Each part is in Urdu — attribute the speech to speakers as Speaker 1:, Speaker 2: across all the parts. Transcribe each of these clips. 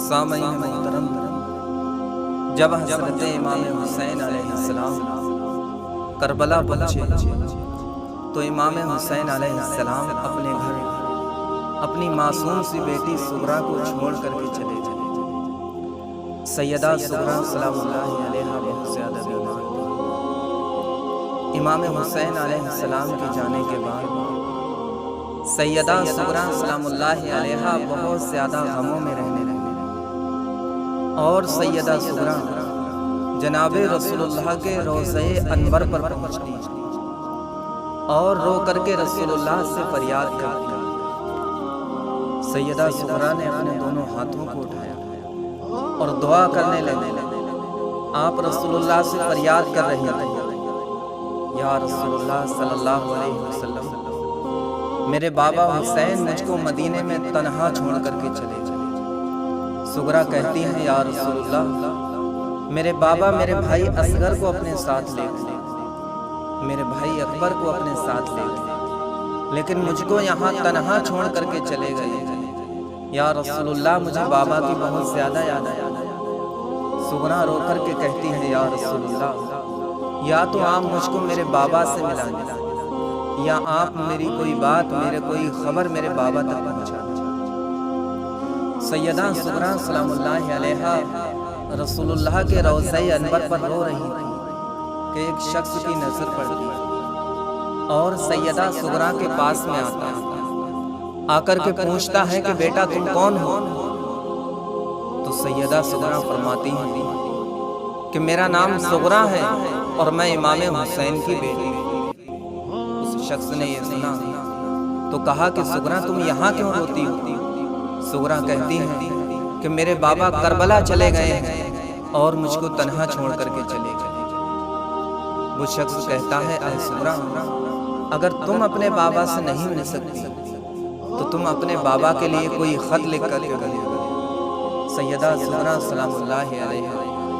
Speaker 1: سامعین محترم، جب حضرت امام حسین علیہ السلام کربلا پہنچے تو امام حسین علیہ السلام اپنے گھر اپنی معصوم سی بیٹی سغرا کو چھوڑ کر کے چلے گئے۔ سیدہ سغرا سلام اللہ علیہا بہت زیادہ بیمار تھی۔ امام حسین علیہ السلام کے جانے کے بعد سیدہ سغرا سلام اللہ علیہا بہت زیادہ غموں میں رہنے لگی، اور سیدہ سغرا جناب رسول اللہ کے روضہ انور پر پہنچتی اور رو کر کے رسول اللہ سے فریاد کرتی۔ سیدہ سغرا نے اپنے دونوں ہاتھوں کو اٹھایا اور دعا کرنے لگی۔ آپ رسول اللہ سے فریاد کر رہی تھی، یا رسول اللہ صلی اللہ علیہ وسلم، میرے بابا حسین مجھ کو مدینے میں تنہا چھوڑ کر کے چلے گئے۔ سغرا کہتی ہیں، یا رسول اللہ، میرے بابا میرے بھائی اصغر کو اپنے ساتھ لے گئے، میرے بھائی اکبر کو اپنے ساتھ لے گئے، لیکن مجھ کو یہاں تنہا چھوڑ کر کے چلے گئے۔ یا رسول اللہ، مجھے بابا کی بہت زیادہ یاد آیا۔ سغرا رو کر کے کہتی ہے، یا رسول اللہ، یا تو آپ مجھ کو میرے بابا سے ملا دیں، یا آپ میری کوئی بات، میرے کوئی خبر میرے بابا تک پہنچا دیں۔ سیدہ سغرا سلام اللہ علیہا رسول اللہ کے روضہ انور پر رو رہی تھی کہ ایک شخص کی نظر پڑتی اور سیدہ سغرا کے پاس میں آتا ہے، آ کر کے پوچھتا ہے کہ بیٹا تم کون ہو؟ تو سیدہ سغرا فرماتی ہیں کہ میرا نام سغرا ہے اور میں امام حسین کی بیٹی ہوں۔ اس شخص نے یہ سنا تو کہا کہ سغرا تم یہاں کیوں روتی ہو؟ سغرا کہتی ہے کہ میرے بابا کربلا چلے گئے ہیں اور مجھ کو تنہا چھوڑ کر کے چلے گئے۔ وہ شخص کہتا ہے، اے سغرا، اگر تم اپنے بابا سے نہیں مل سکتی تو تم اپنے بابا کے لیے کوئی خط لکھ کر کے دو۔ سیدہ سغرا سلام اللہ علیہا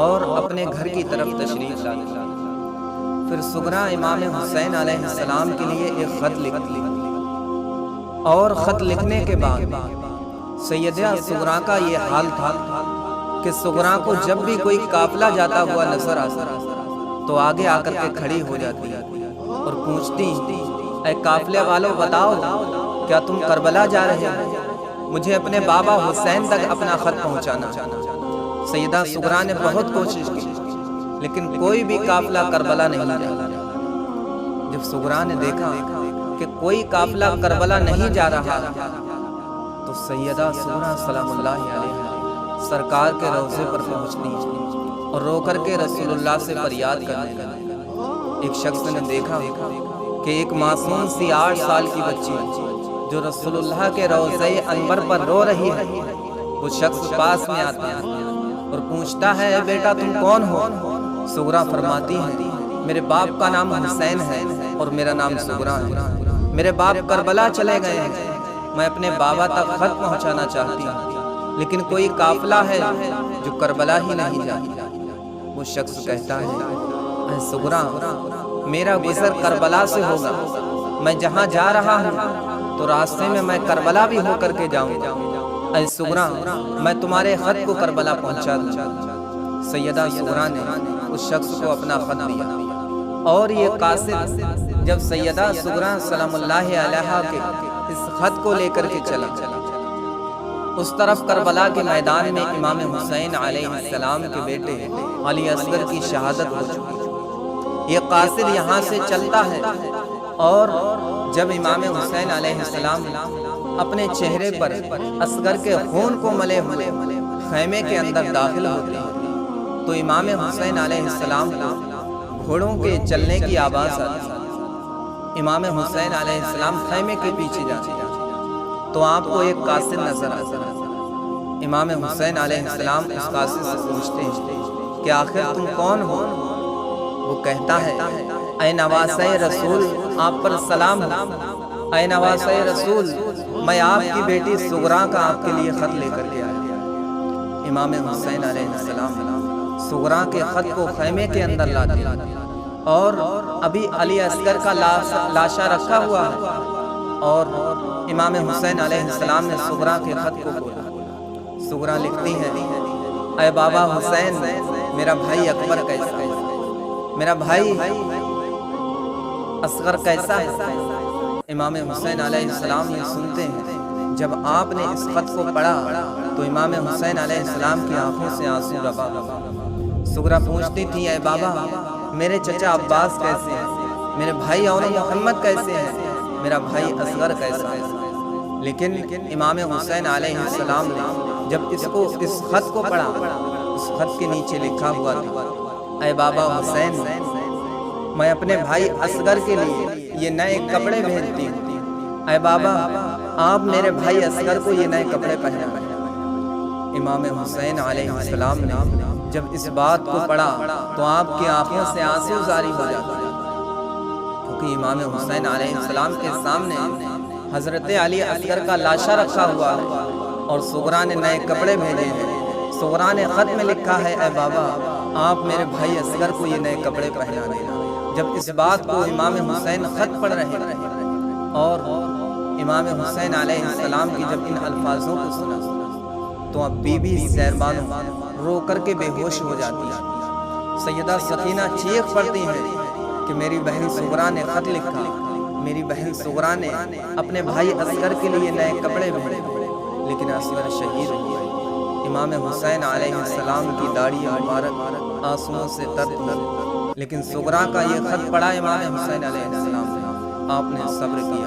Speaker 1: اور اپنے گھر کی طرف تشریف لاتی۔ پھر سغرا امام حسین علیہ السلام کے لیے ایک خط لکھتی، اور خط لکھنے کے بعد سیدہ سغرا کا یہ حال تھا کہ سغرا کو جب بھی کوئی قافلہ جاتا ہوا نظر آتا تو آگے آ کر کے کھڑی ہو جاتی اور پوچھتی، اے قافلے والوں، بتاؤ کیا تم کربلا جا رہے ہو؟ مجھے اپنے بابا حسین تک اپنا خط پہنچانا۔ سیدہ سغرا نے بہت کوشش کی لیکن کوئی بھی قافلہ کربلا نہیں جا۔ جب سغرا نے دیکھا کہ کوئی قافلہ کربلا نہیں جا رہا تو سیدہ سغرا سلام اللہ علیہا سرکار کے روضے پر پہنچتی اور رو کر کے رسول اللہ سے فریاد کرنے لگی۔ ایک شخص نے دیکھا کہ ایک معصوم سی 8 سال کی بچی جو رسول اللہ کے روضہ انور پر رو رہی ہے، وہ شخص پاس میں آتا ہے اور پوچھتا ہے، اے بیٹا تم کون ہو؟ سغرا فرماتی ہے، میرے باپ کا نام حسین ہے اور میرا نام سغرا ہے۔ میرے باپ کربلا چلے گئے ہیں، میں اپنے بابا تک خط پہنچانا چاہتی ہوں، لیکن کوئی قافلہ ہے جو کربلا ہی نہیں جاتا۔ وہ شخص کہتا ہے، اے سغرا، میرا گزر کربلا سے ہوگا، میں جہاں جا رہا ہوں تو راستے میں میں کربلا بھی ہو کر کے جاؤں گا۔ اے سغرا، میں تمہارے خط کو کربلا پہنچا دوں۔ سیدہ سغرا نے اس شخص کو اپنا خط دیا اور یہ قاصد جب سیدہ سغرا سلام اللہ علیہا کے اس خط کو لے کر کے چلا، اس طرف کربلا کے میدان میں امام حسین علیہ السلام کے بیٹے علی اصغر کی شہادت ہو چکی۔ یہ قاصد یہاں سے چلتا ہے اور جب امام حسین علیہ السلام اپنے چہرے پر اصغر کے خون کو ملے ہوئے خیمے کے اندر داخل ہوتے ہیں تو امام حسین علیہ السلام کو گھوڑوں کے چلنے کی آواز آتی ہے۔ امام حسین علیہ السلام خیمے کے پیچھے جاتے ہیں تو آپ کو ایک قاصد نظر آتا ہے۔ امام حسین علیہ السلام اس قاصد سے پوچھتے ہیں کہ آخر تم کون ہو؟ وہ کہتا ہے، اے نواسہ رسول، آپ پر سلام ہو۔ اے نواسہ رسول، میں آپ کی بیٹی سغرا کا آپ کے لیے خط لے کر کے آیا۔ امام حسین علیہ السلام سغرا کے خط کو خیمے کے اندر لاتے اور ابھی علی اصغر کا لاشا رکھا ہوا ہے اور امام حسین علیہ السلام نے سغرا کے خط کو کھولا۔ سغرا لکھتی ہے، اے بابا حسین، میرا بھائی اکبر کیسا ہے؟ میرا بھائی اصغر کیسا ہے؟ امام حسین علیہ السلام یہ سنتے ہیں۔ جب آپ نے اس خط کو پڑھا تو امام حسین علیہ السلام کی آنکھوں سے آنسو روا۔ سغرا پوچھتی تھی، اے بابا، میرے چچا عباس کیسے ہیں؟ میرے بھائی اور محمد کیسے ہیں؟ میرا بھائی اصغر کیسا ہے؟ لیکن امام حسین علیہ السلام نے جب اس خط کو پڑھا، اس خط کے نیچے لکھا ہوا تھا، اے بابا حسین، میں اپنے بھائی اصغر کے لیے یہ نئے کپڑے بھیجتی ہوں۔ اے بابا، آپ میرے بھائی اصغر کو یہ نئے کپڑے پہنائیں۔ امام حسین علیہ السلام نے جب اس بات کو پڑھا تو آپ کی آنکھوں سے آنسو جاری ہو جاتے ہیں، کیونکہ امام حسین علیہ السلام کے سامنے حضرت علی اصغر کا لاشا رکھا ہوا ہے اور سغرا نے نئے کپڑے بھیجے ہیں۔ سغرا نے خط میں لکھا ہے، اے بابا، آپ میرے بھائی اصغر کو یہ نئے کپڑے پہنا دینا۔ جب اس بات کو امام حسین خط پڑھ رہے تھے اور امام حسین علیہ السلام کی جب ان الفاظوں کو سنا تو اب بی بی سہربانو رو کر کے بے ہوش ہو جاتی ہے۔ سیدہ سکینہ چیخ پڑتی ہے کہ میری بہن سغرا نے خط لکھا، میری بہن سغرا نے اپنے بھائی اصغر کے لیے نئے کپڑے بھیجے، لیکن اصغر شہید ہوئے۔ امام حسین علیہ السلام کی داڑھی مبارک آنسوؤں سے تر تھی، لیکن سغرا کا یہ خط پڑھا امام حسین علیہ السلام نے، آپ نے صبر کیا۔